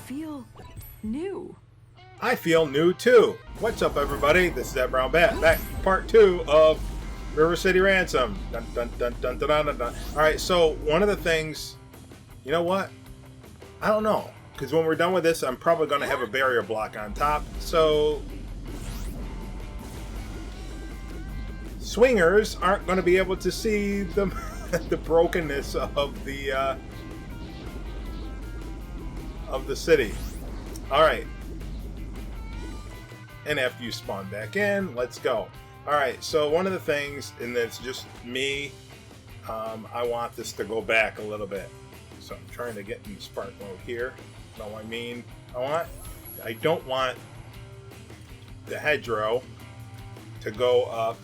feel new. I feel new too. What's up, everybody? This is that Brown Bat. Back to part 2 of River City Ransom. Dun, dun, dun, dun, dun, dun, dun. Alright, so one of the things, you know what? I don't know. Because when we're done with this, I'm probably going to have a barrier block on top. So swingers aren't going to be able to see the, the brokenness of the city. Alright. And after you spawn back in, let's go. Alright, so one of the things, and it's just me, I want this to go back a little bit. So I'm trying to get in spark mode here. No, I mean, I don't want the hedgerow to go up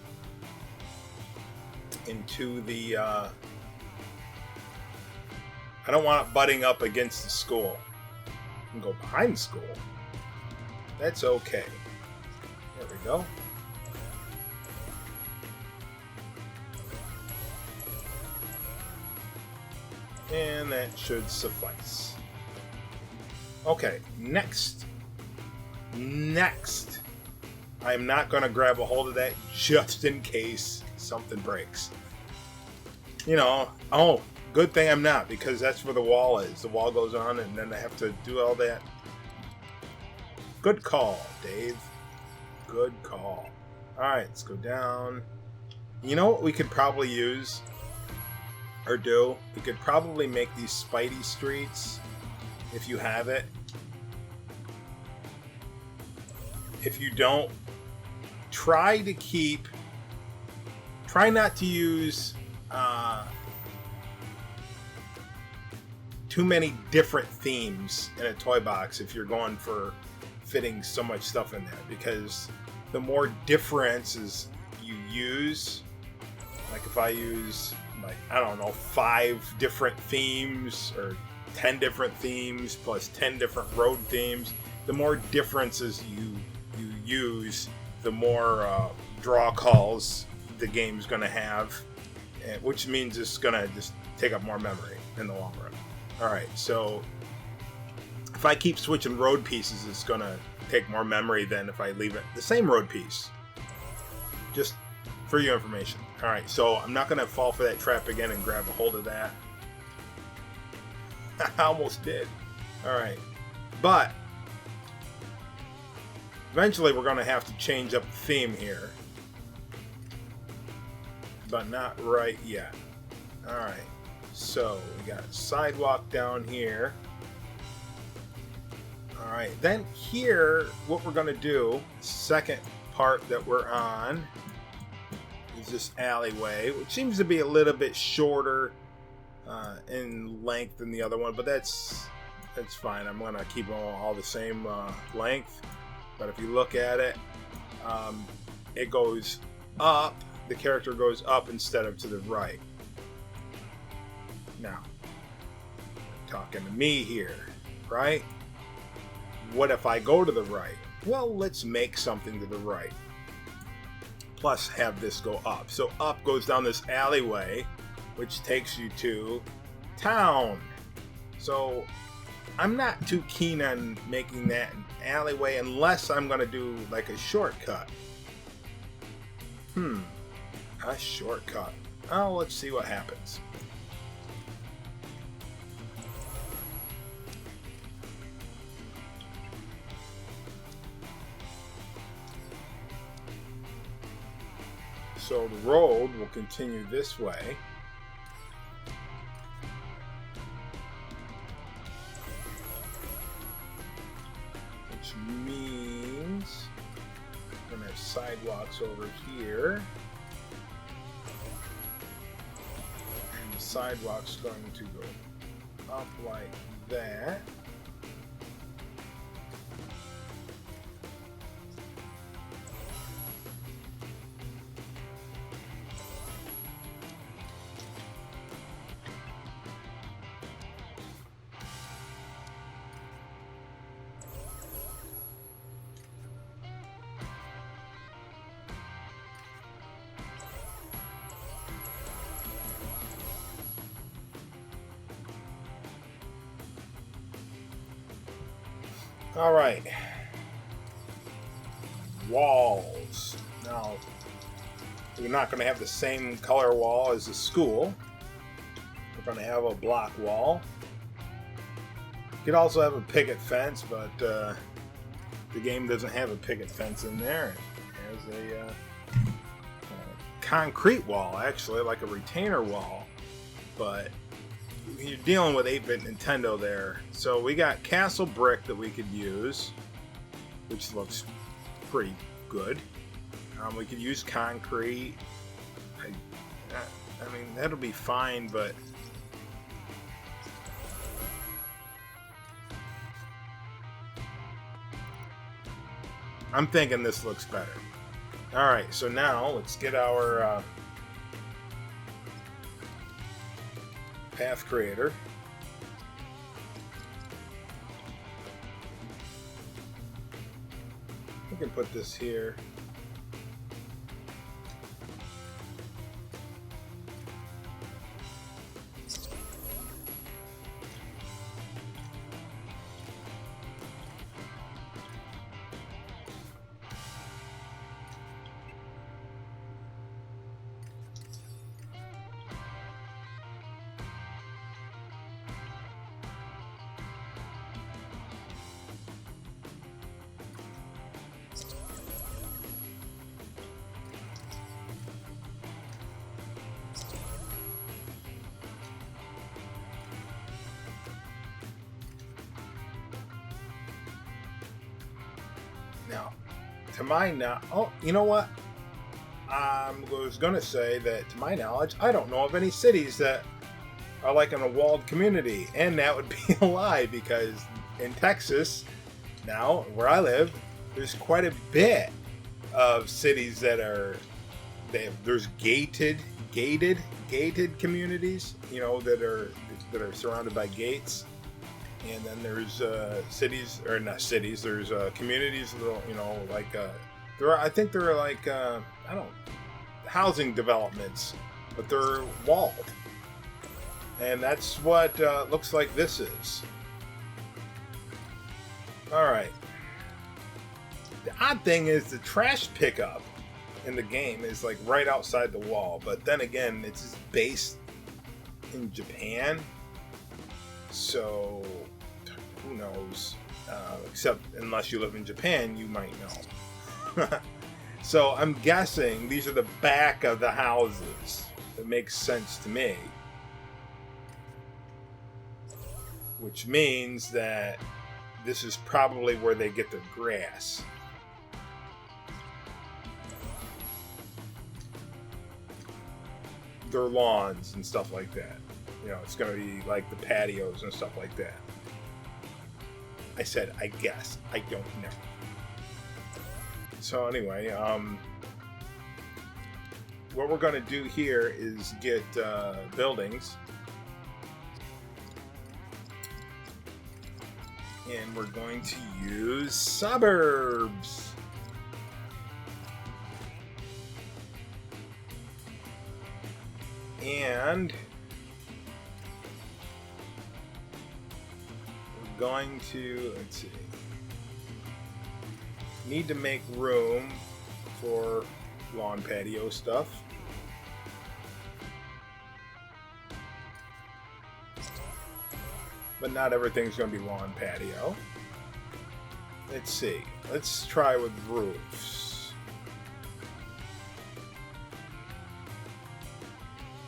into the, I don't want it butting up against the school. I can go behind the school. That's okay. There we go. And that should suffice. Okay, next. I am not going to grab a hold of that just in case something breaks. You know, oh, good thing I'm not, because that's where the wall is. The wall goes on and then I have to do all that. Good call, Dave. Good call. Alright, let's go down. You know what we could probably use? Or do? We could probably make these Spidey streets, if you have it. If you don't, try not to use too many different themes in a toy box if you're going for fitting so much stuff in there, because the more differences you use, like if I use, like, I don't know, 5 different themes or 10 different themes plus 10 different road themes, the more differences you use, the more draw calls the game's going to have, which means it's going to just take up more memory in the long run. Alright, so if I keep switching road pieces, it's going to take more memory than if I leave it the same road piece. Just for your information. Alright, so I'm not going to fall for that trap again and grab a hold of that. I almost did. Alright. But eventually we're going to have to change up the theme here. But not right yet. Alright. So we got a sidewalk down here. Alright, then here, what we're going to do, second part that we're on, is this alleyway, which seems to be a little bit shorter in length than the other one, but that's fine. I'm going to keep them all the same length. But if you look at it, it goes up, the character goes up instead of to the right. Now, talking to me here, right? What if I go to the right? Well, let's make something to the right. Plus have this go up. So up goes down this alleyway, which takes you to town. So I'm not too keen on making that an alleyway unless I'm going to do like a shortcut. A shortcut. Oh, let's see what happens. So the road will continue this way. Which means we're going to have sidewalks over here. And the sidewalk's going to go up like that. All right. Walls. Now, we're not going to have the same color wall as the school. We're going to have a block wall. You could also have a picket fence, but the game doesn't have a picket fence in there. It has a concrete wall, actually, like a retainer wall. But you're dealing with 8-bit Nintendo there. So we got castle brick that we could use, which looks pretty good. We could use concrete. I mean, that'll be fine, but I'm thinking this looks better. Alright, so now let's get our path creator. We can put this here. Now, to my knowledge, oh, you know what? I was going to say that to my knowledge, I don't know of any cities that are like in a walled community, and that would be a lie because in Texas, now where I live, there's quite a bit of cities that are there's gated communities, you know, that are surrounded by gates. And then there's cities, or not cities. There's communities, you know, like I think there are like I don't housing developments, but they're walled, and that's what looks like this is. All right. The odd thing is the trash pickup in the game is like right outside the wall, but then again, it's based in Japan, so. Who knows? Except unless you live in Japan, you might know. So I'm guessing these are the back of the houses. That makes sense to me. Which means that this is probably where they get their grass. Their lawns and stuff like that. You know, it's going to be like the patios and stuff like that. I said, I guess. I don't know. So anyway, what we're going to do here is get buildings. And we're going to use suburbs. And going to, let's see, need to make room for lawn patio stuff. But not everything's going to be lawn patio. Let's see. Let's try with roofs.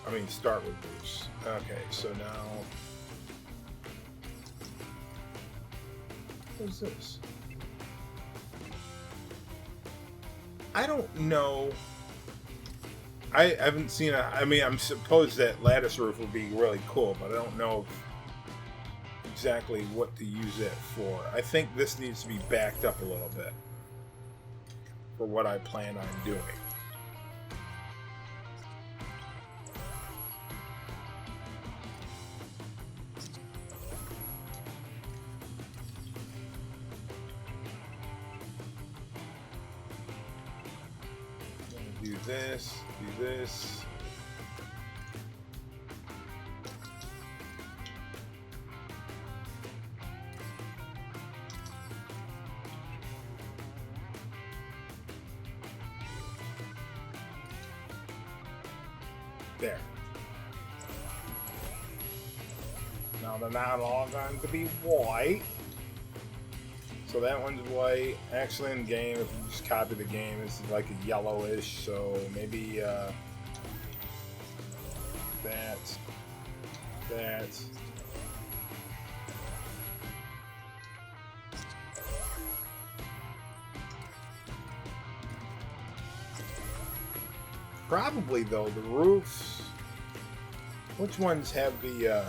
I mean, start with roofs. Okay, so now... What is this? I don't know. I haven't seen a... I mean, I'm supposed that lattice roof would be really cool, but I don't know exactly what to use it for. I think this needs to be backed up a little bit for what I plan on doing. Do this, do this. There. Now they're not all going to be white. So that one's white. Actually, in game, if you just copy the game, it's like a yellowish. So maybe that. Probably though the roofs. Which ones have the?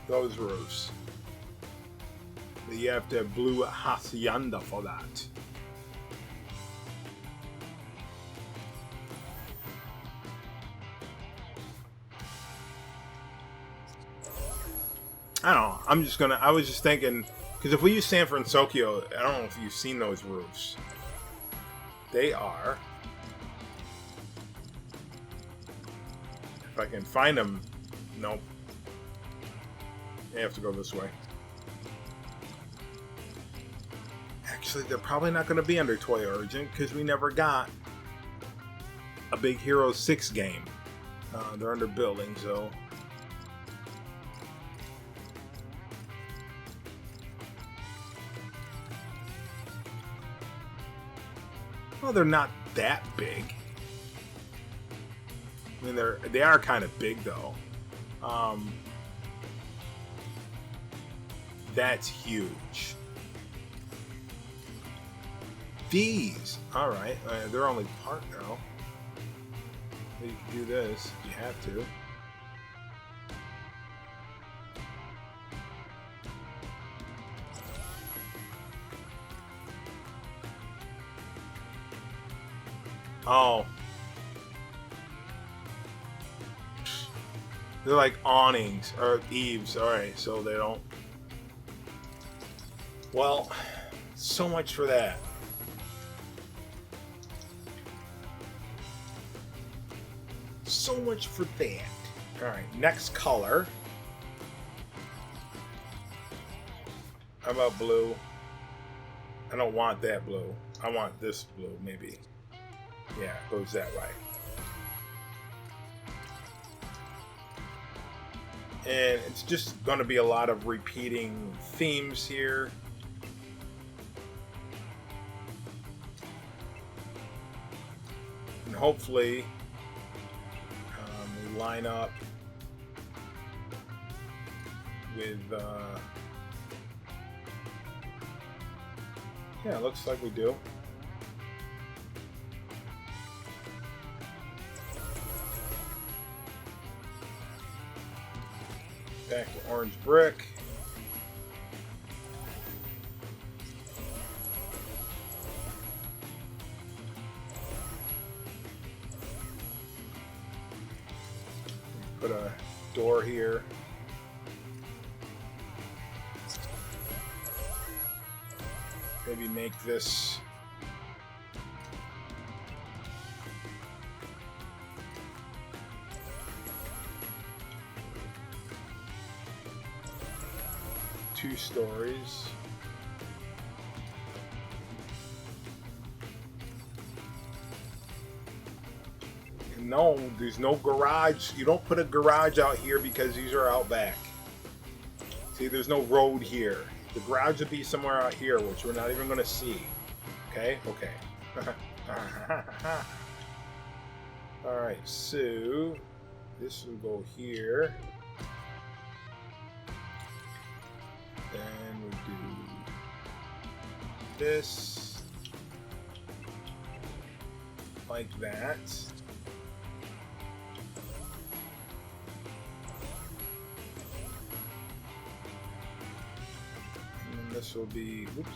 Those roofs. You have to have blue hacienda for that. I don't know. I was just thinking, because if we use San Francisco, I don't know if you've seen those roofs. They are. If I can find them. Nope. I have to go this way. Actually, they're probably not going to be under Toy Origin because we never got a Big Hero 6 game. They're under building, so. Well, they're not that big. I mean, they are kind of big though. That's huge. These, all right, they're only part now. You can do this. You have to. Oh. They're like awnings or eaves. Alright, so they don't. Well, so much for that. So much for that. Alright, next color. How about blue? I don't want that blue. I want this blue, maybe. Yeah, it goes that way. And it's just going to be a lot of repeating themes here. And hopefully we line up with yeah, it looks like we do. Back to orange brick. Put a door here. Maybe make this two stories. No, there's no garage. You don't put a garage out here because these are out back. See, there's no road here. The garage would be somewhere out here, which we're not even going to see. Okay? Okay. Alright, so this will go here. Then we do this. Like that. This will be, oops.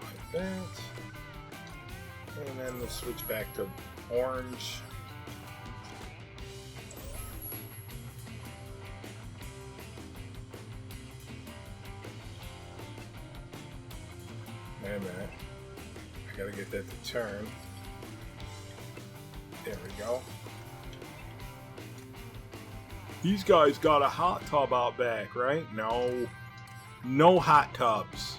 Like that. And then we'll switch back to orange. Wait a minute. I gotta get that to turn. There we go. These guys got a hot tub out back, right? No. No hot tubs.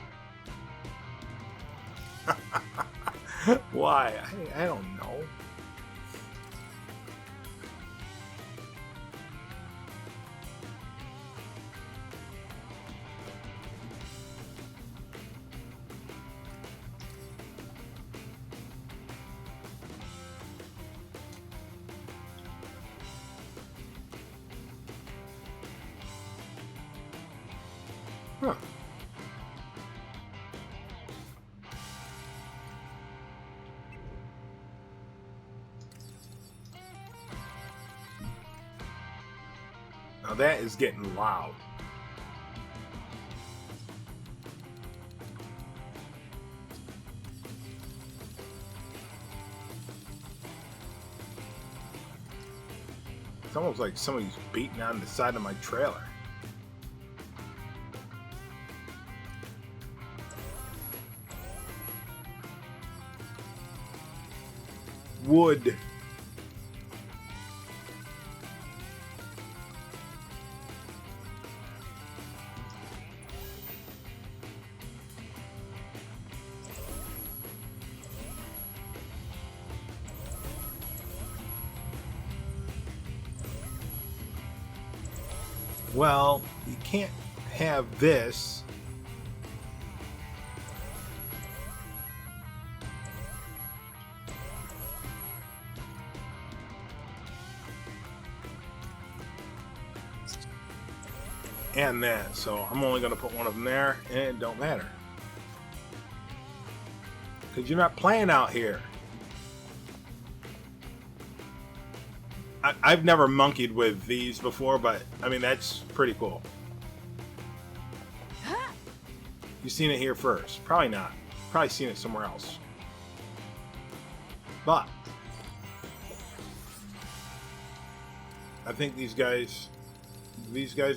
Why? I don't know. Huh. Now that is getting loud. It's almost like somebody's beating on the side of my trailer. Wood. Well, you can't have this. And that, so I'm only going to put one of them there, and it don't matter. Because you're not playing out here. I've never monkeyed with these before, but I mean, that's pretty cool. You've seen it here first. Probably not. Probably seen it somewhere else. But I think these guys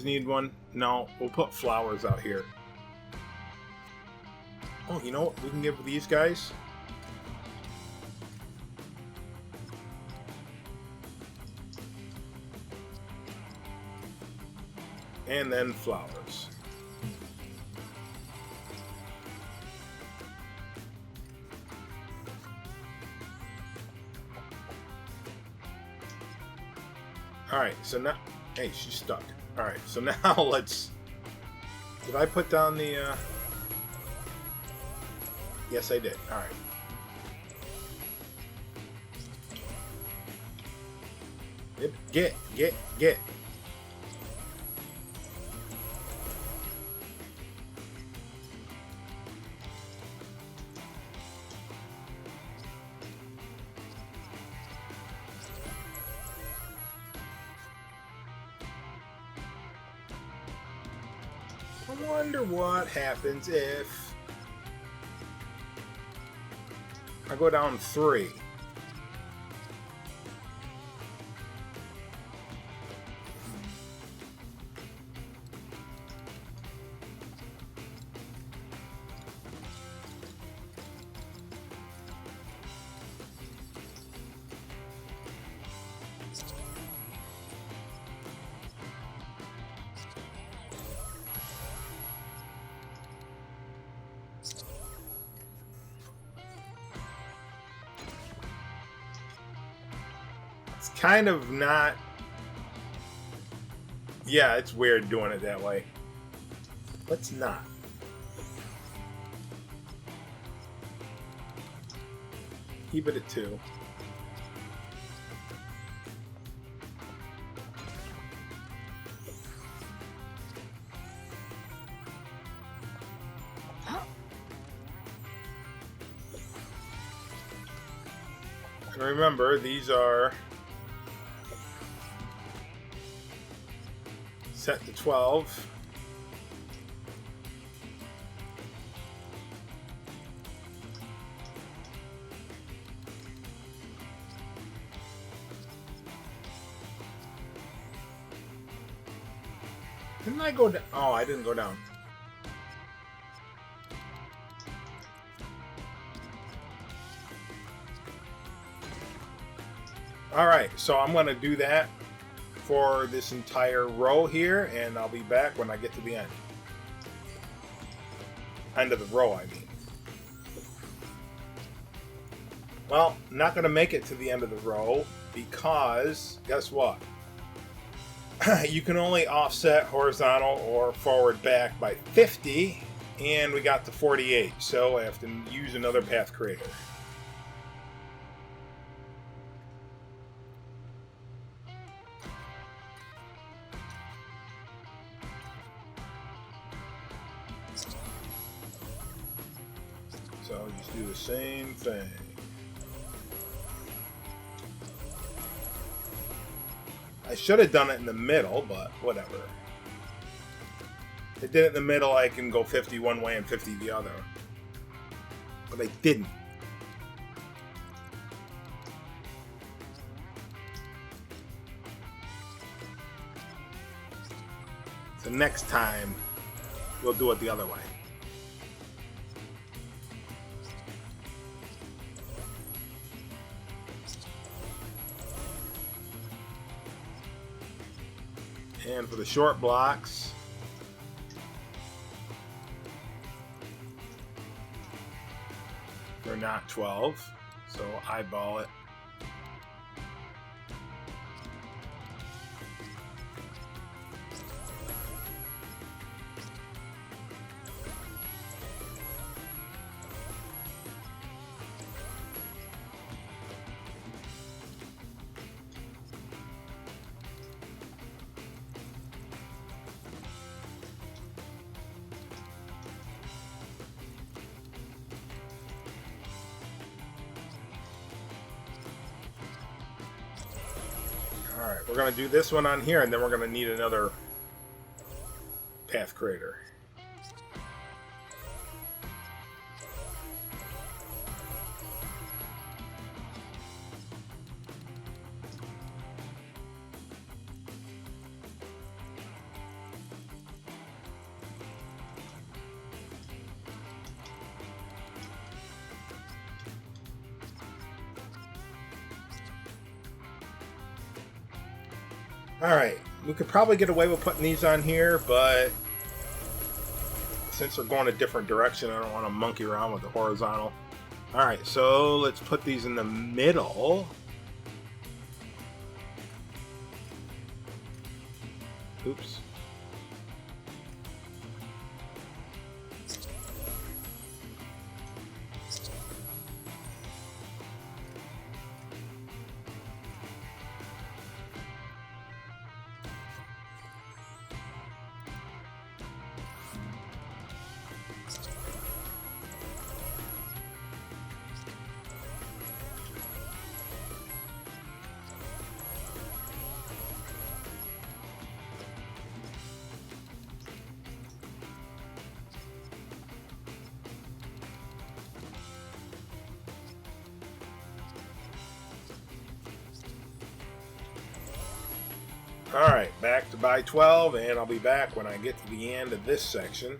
need one. No, we'll put flowers out here. Oh, you know what we can give these guys? And then flowers. Alright, so now... Hey, she's stuck. Alright, so now let's... Did I put down the... Yes, I did. Alright. Get. I wonder what happens if I go down 3. Kind of not. Yeah, it's weird doing it that way. Let's not. Keep it at 2. And remember, these are set to 12. Didn't I go down? Oh, I didn't go down. Alright, so I'm going to do that for this entire row here, and I'll be back when I get to the end. End of the row, I mean. Well, not going to make it to the end of the row because, guess what? You can only offset horizontal or forward back by 50, and we got to 48, so I have to use another path creator. So just do the same thing. I should have done it in the middle, but whatever. If I did it in the middle, I can go 50 one way and 50 the other. But I didn't. So next time, we'll do it the other way. And for the short blocks, they're not 12, so eyeball it. Alright, we're going to do this one on here, and then we're going to need another path creator. Alright, we could probably get away with putting these on here, but since they're going a different direction, I don't want to monkey around with the horizontal. Alright, so let's put these in the middle. Oops. Alright, back to by 12, and I'll be back when I get to the end of this section.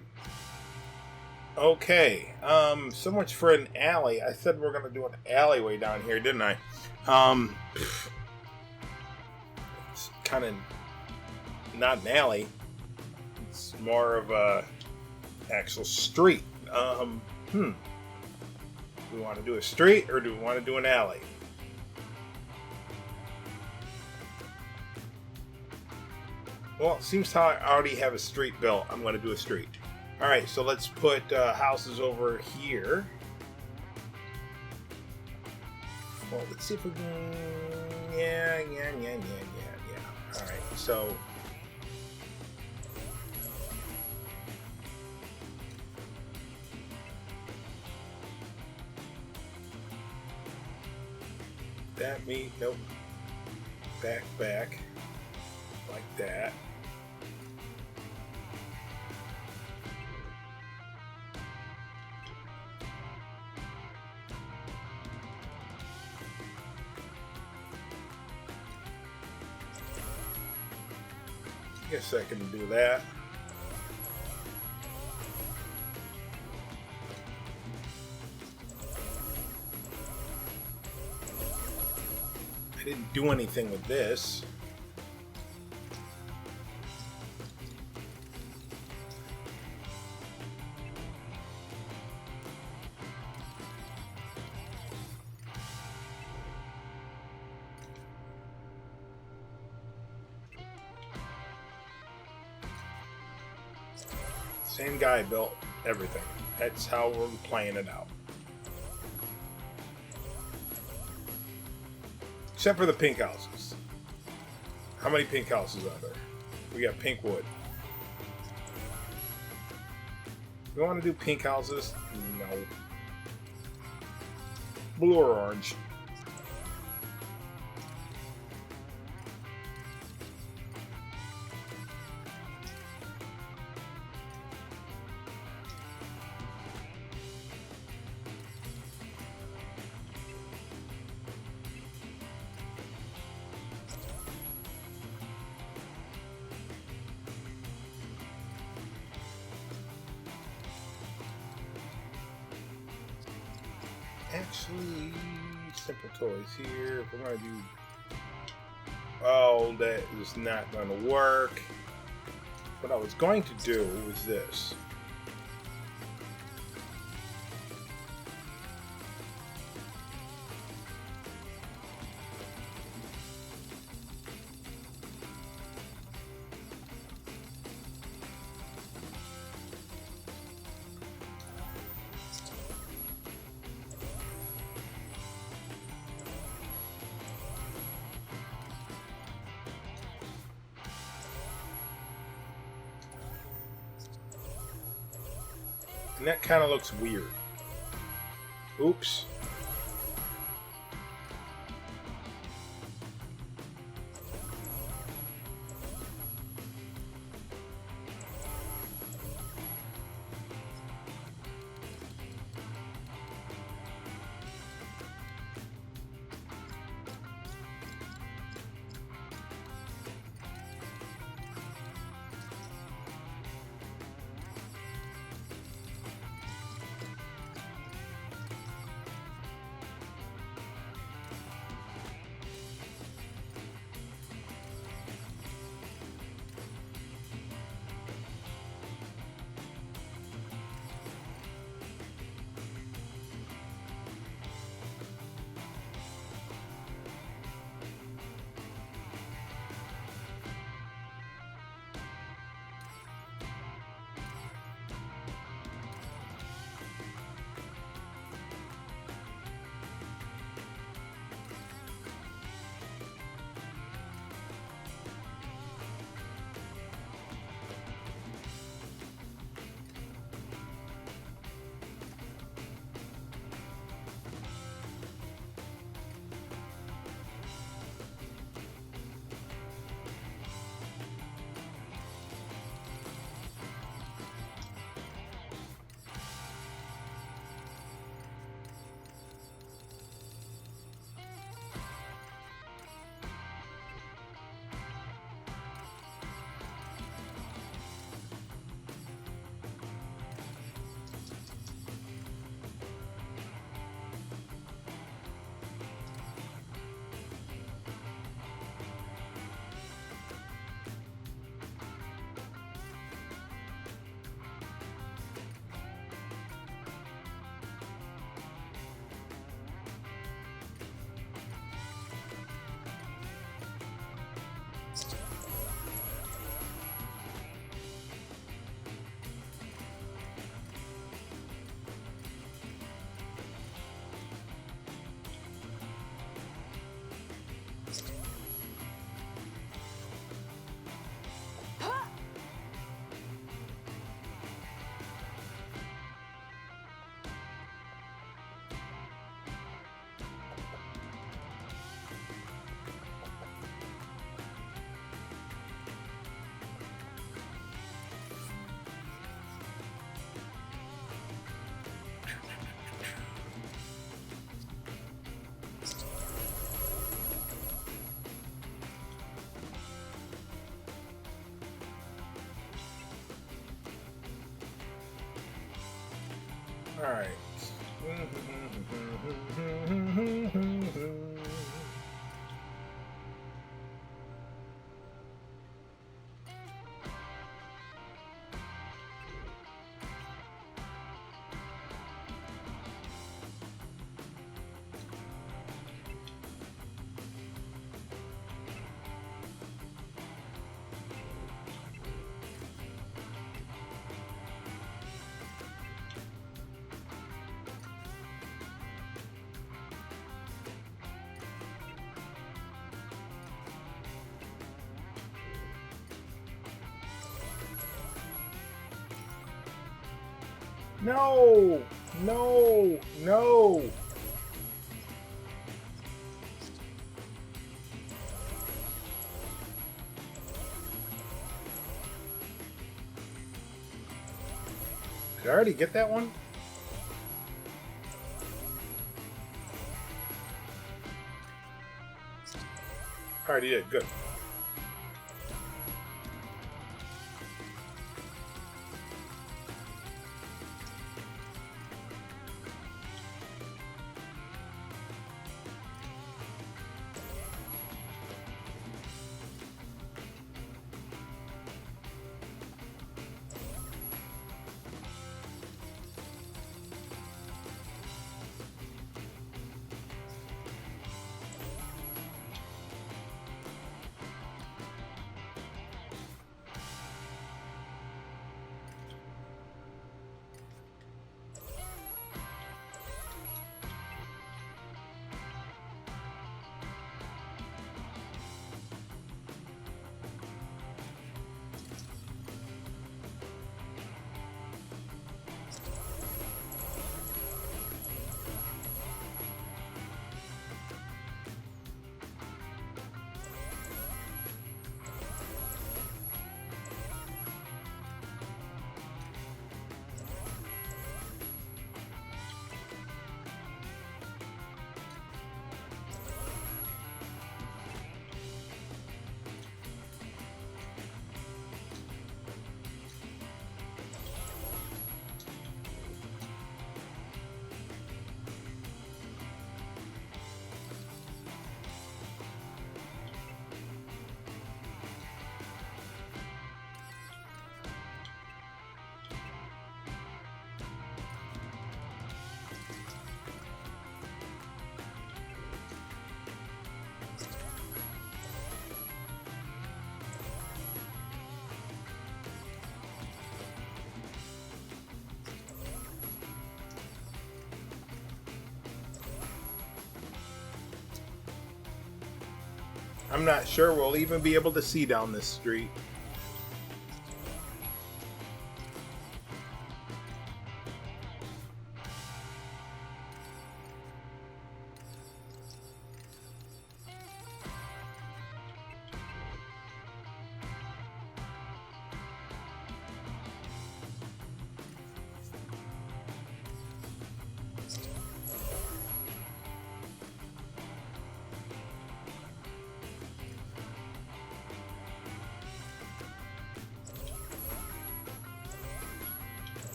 Okay, so much for an alley. I said we're going to do an alleyway down here, didn't I? It's kind of not an alley. It's more of a actual street. Do we want to do a street, or do we want to do an alley? Well, it seems how I already have a street built. I'm going to do a street. Alright, so let's put houses over here. Well, let's see if we can... Yeah. Alright, so... Nope. Back. Like that. Guess I can do that. I didn't do anything with this. Same guy built everything. That's how we're playing it out. Except for the pink houses. How many pink houses are there? We got pink wood. You want to do pink houses? No. Blue or orange? Actually, simple toys here. If we're going to do... Oh, that is not going to work. What I was going to do was this. And that kind of looks weird. Oops. Alright. No! No! No! Did I already get that one? Already did. Good. I'm not sure we'll even be able to see down this street.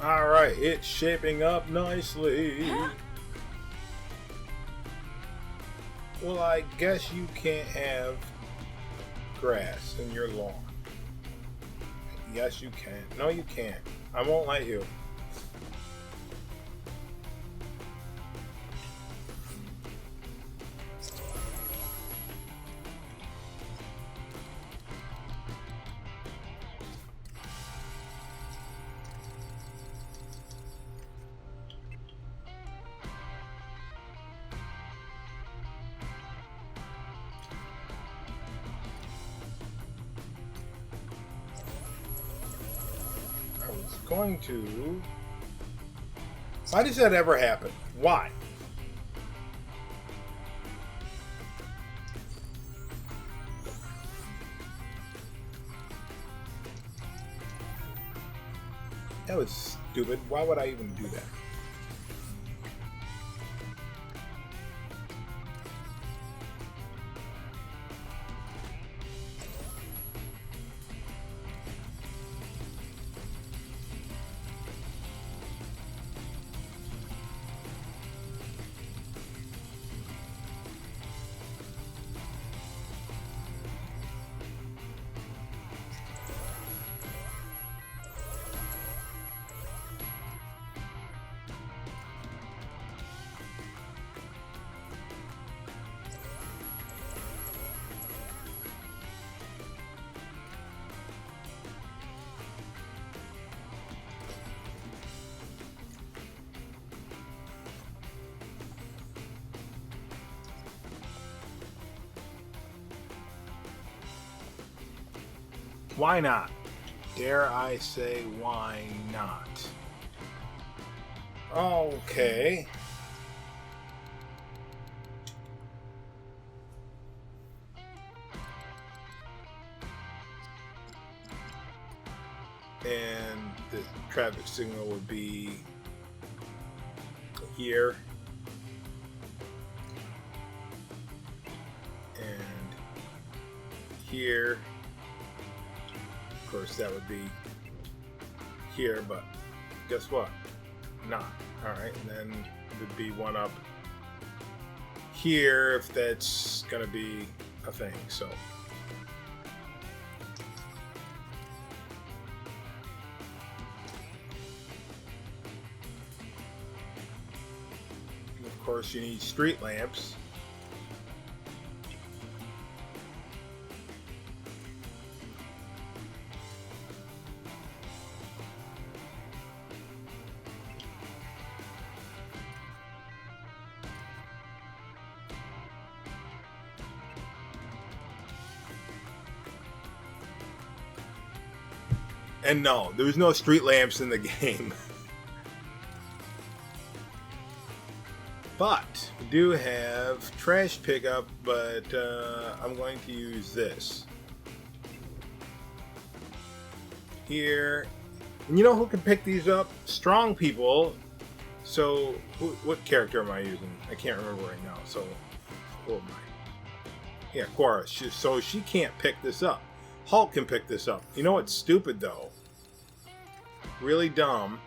Alright, it's shaping up nicely. Well, I guess you can't have grass in your lawn. Yes, you can. No, you can't. I won't let you. Going to... Why does that ever happen? Why? That was stupid. Why would I even do that? Why not? Dare I say, why not? Okay. And the traffic signal would be here. And here. Of course, that would be here, but guess what? Not. Alright, and then there'd be one up here if that's gonna be a thing, so. And of course, you need street lamps. And no, there's no street lamps in the game. But we do have trash pickup, but I'm going to use this. Here. And you know who can pick these up? Strong people. So, what character am I using? I can't remember right now. So, who am I? Yeah, Quora. So she can't pick this up. Hulk can pick this up. You know what's stupid though? Really dumb.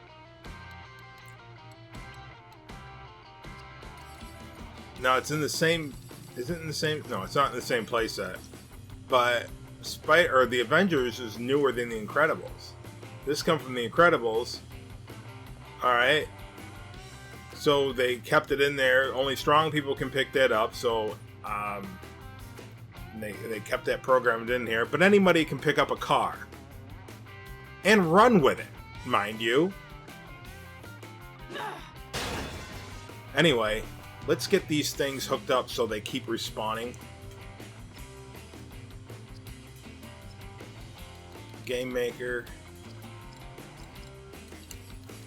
No, it's in the same. Is it in the same? No, it's not in the same playset. But the Avengers is newer than the Incredibles. This comes from the Incredibles. All right. So they kept it in there. Only strong people can pick that up. So they kept that programmed in here. But anybody can pick up a car and run with it, mind you. Anyway, let's get these things hooked up so they keep respawning. Game Maker.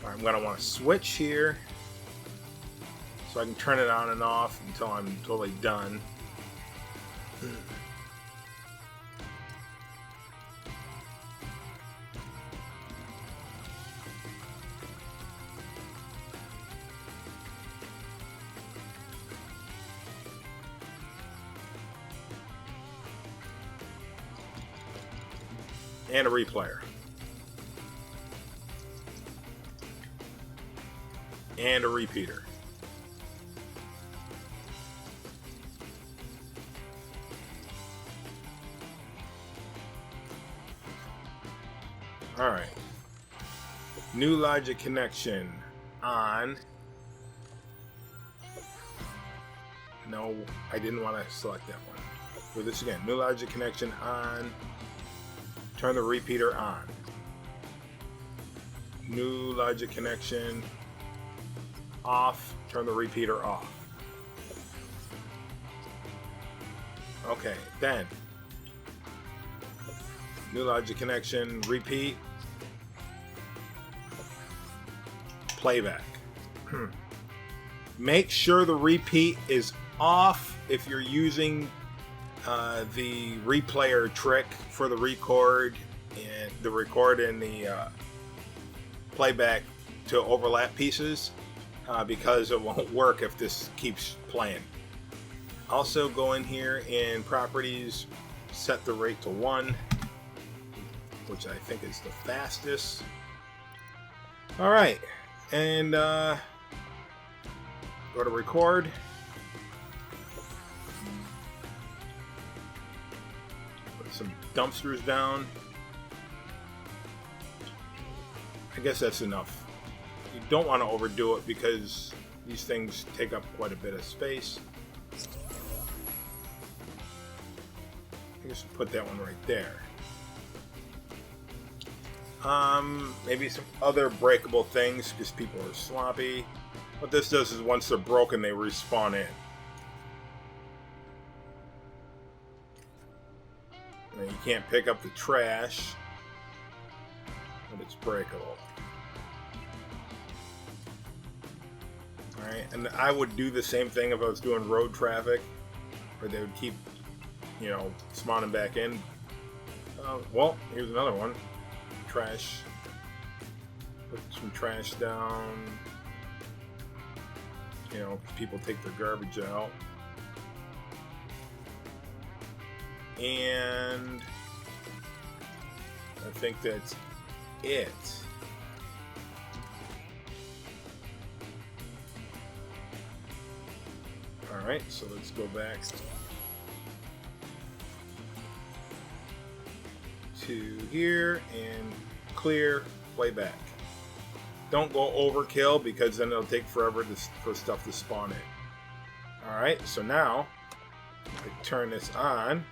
Alright, I'm going to want to switch here so I can turn it on and off until I'm totally done. And a replayer. and a repeater. Alright. New logic connection on. No, I didn't want to select that one. Do this again. New logic connection on. Turn the repeater on. New logic connection off. Turn the repeater off. Okay, then. New logic connection, repeat. Playback. Make sure the repeat is off if you're using the replayer trick for the record and the playback to overlap pieces, because it won't work if this keeps playing. Also go in here in properties, set the rate to 1, which I think is the fastest. Alright, and go to record. Put some dumpsters down. I guess that's enough. You don't want to overdo it because these things take up quite a bit of space. I guess we'll put that one right there. Maybe some other breakable things because people are sloppy. What this does is once they're broken, they respawn in. And you can't pick up the trash, but it's breakable. Alright, and I would do the same thing if I was doing road traffic, where they would keep, you know, spawning back in. Well, here's another one. Trash. Put some trash down. You know, people take their garbage out. And I think that's it. Alright, so let's go back to here and clear, playback. Don't go overkill because then it'll take forever for stuff to spawn in. Alright, so now I turn this on.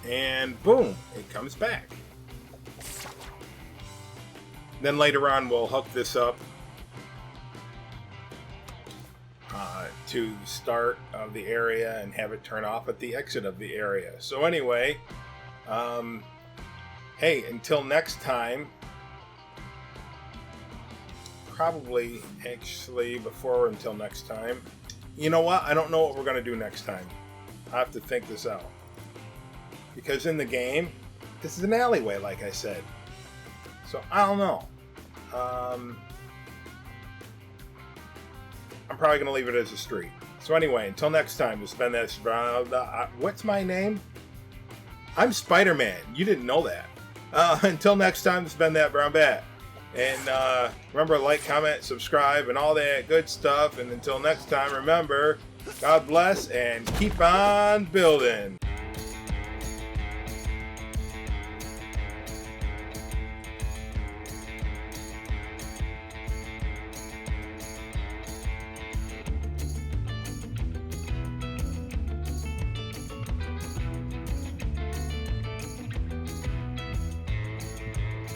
And boom, it comes back. Then later on we'll hook this up to the start of the area and have it turn off at the exit of the area. So anyway, hey, until next time, probably actually before until next time, you know what? I don't know what we're going to do next time. I have to think this out. Because in the game, this is an alleyway, like I said. So, I don't know. I'm probably going to leave it as a street. So anyway, until next time, this has been that. What's my name? I'm Spider-Man. You didn't know that. Until next time, this has been that Brown Bat. And remember, like, comment, subscribe, and all that good stuff. And until next time, remember, God bless and keep on building.